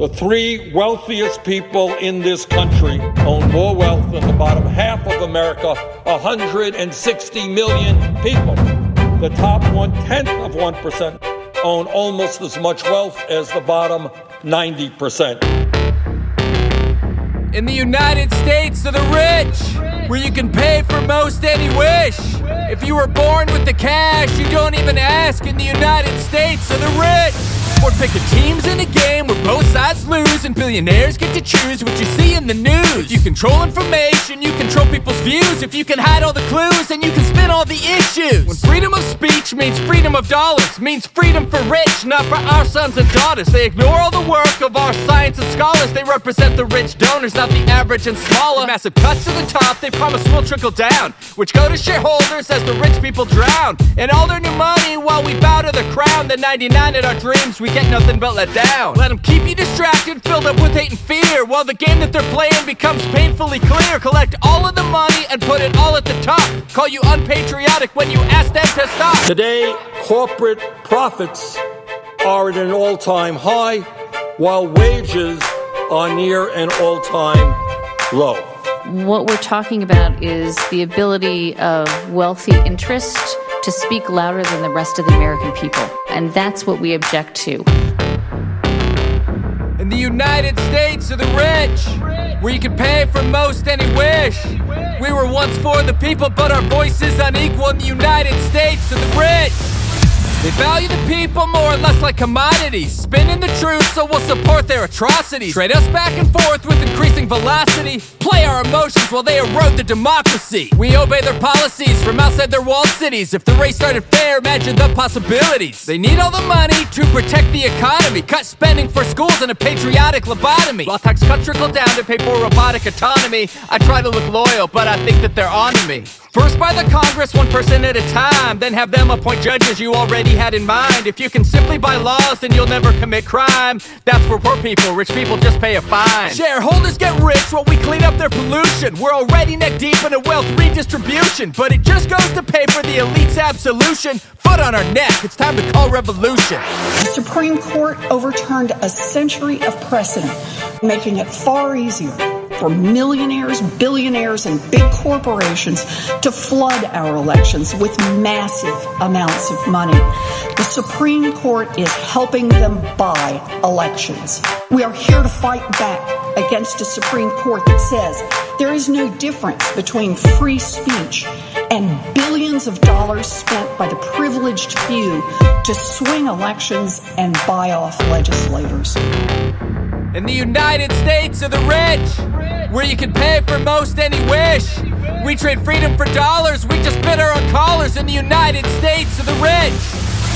The three wealthiest people in this country own more wealth than the bottom half of America, 160 million people. The top 1/10 of 1% own almost as much wealth as the bottom 90%. In the United States of the rich, where you can pay for most any wish. If you were born with the cash, you don't even ask. In the United States of the rich, or pick a teams in a game where both sides lose and billionaires get to choose what you see in the news. You control information, you control people's views. If you can hide all the clues, then you can spin all the issues. When freedom of speech means freedom of dollars, means freedom for rich, not for our sons and daughters. They ignore all the work of our science and scholars. They represent the rich donors, not the average and smaller. With massive cuts to the top, they promise will trickle down, which go to shareholders as the rich people drown. And all their new money while we bow to the crown. The 99 at our dreams, we get nothing but let down. Let them keep you distracted, filled up with hate and fear, while the game that they're playing becomes painfully clear. Collect all of the money and put it all at the top. Call you unpatriotic when you ask them to stop. Today, corporate profits are at an all-time high, while wages are near an all-time low. What we're talking about is the ability of wealthy interest to speak louder than the rest of the American people. And that's what we object to. In the United States of the rich, where you can pay for most any wish. We were once for the people, but our voice is unequal. In the United States of the rich, they value the people more or less like commodities, spinning the truth so we'll support their atrocities. Trade us back and forth with increasing velocity, play our emotions while they erode the democracy. We obey their policies from outside their walled cities. If the race started fair, imagine the possibilities. They need all the money to protect the economy, cut spending for schools and a patriotic lobotomy. While tax cuts trickle down to pay for robotic autonomy, I try to look loyal, but I think that they're on to me. First by the Congress, one person at a time, then have them appoint judges you already had in mind. If you can simply buy laws, then you'll never commit crime. That's for poor people, rich people just pay a fine. Shareholders get rich while we clean up their pollution. We're already neck deep in a wealth redistribution, but it just goes to pay for the elite's absolution. Foot on our neck, it's time to call revolution. The Supreme Court overturned a century of precedent, making it far easier for millionaires, billionaires, and big corporations to flood our elections with massive amounts of money. The Supreme Court is helping them buy elections. We are here to fight back against a Supreme Court that says there is no difference between free speech and billions of dollars spent by the privileged few to swing elections and buy off legislators. In the United States of the rich, where you can pay for most any wish. We trade freedom for dollars, we just bid our own collars. In the United States of the rich,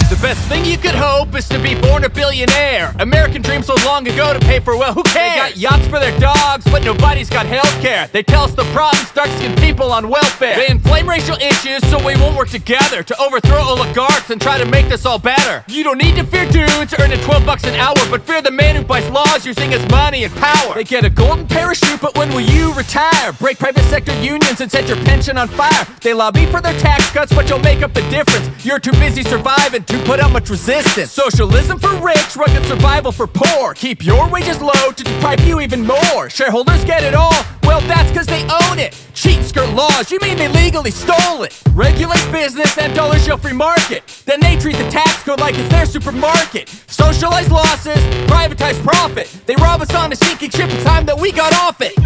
the best thing you could hope is to be born a billionaire. American dream so long ago to pay for, well, who cares? They got yachts for their dogs, but nobody's got healthcare. They tell us the problem's dark-skinned people on welfare. They inflame racial issues so we won't work together to overthrow oligarchs and try to make this all better. You don't need to fear dudes earning $12 an hour, but fear the man who buys laws using his money and power. They get a golden parachute, but when will you retire? Break private sector unions and set your pension on fire. They lobby for their tax cuts, but you'll make up the difference. You're too busy surviving to put up much resistance. Socialism for rich, rugged survival for poor. Keep your wages low to deprive you even more. Shareholders get it all, well that's cause they own it. Cheat skirt laws, you mean they legally stole it. Regulate business and dollars shall free market. Then they treat the tax code like it's their supermarket. Socialize losses, privatize profit. They rob us on a sinking ship, it's time that we got off it.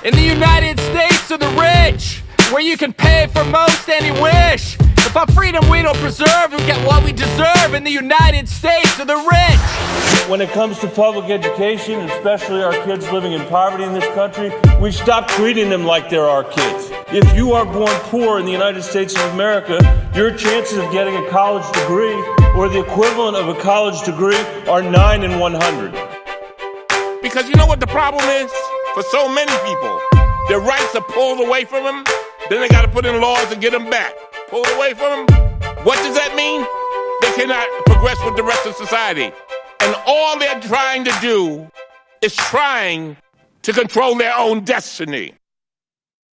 In the United States of the rich, where you can pay for most any wish. If our freedom we don't preserve, we get what we deserve. In the United States of the rich. When it comes to public education, especially our kids living in poverty in this country, we've stopped treating them like they're our kids. If you are born poor in the United States of America, your chances of getting a college degree or the equivalent of a college degree are 9 in 100. Because you know what the problem is? For so many people, their rights are pulled away from them, then they got to put in laws and get them back. Pulled away from them. What does that mean? They cannot progress with the rest of society. And all they're trying to do is trying to control their own destiny.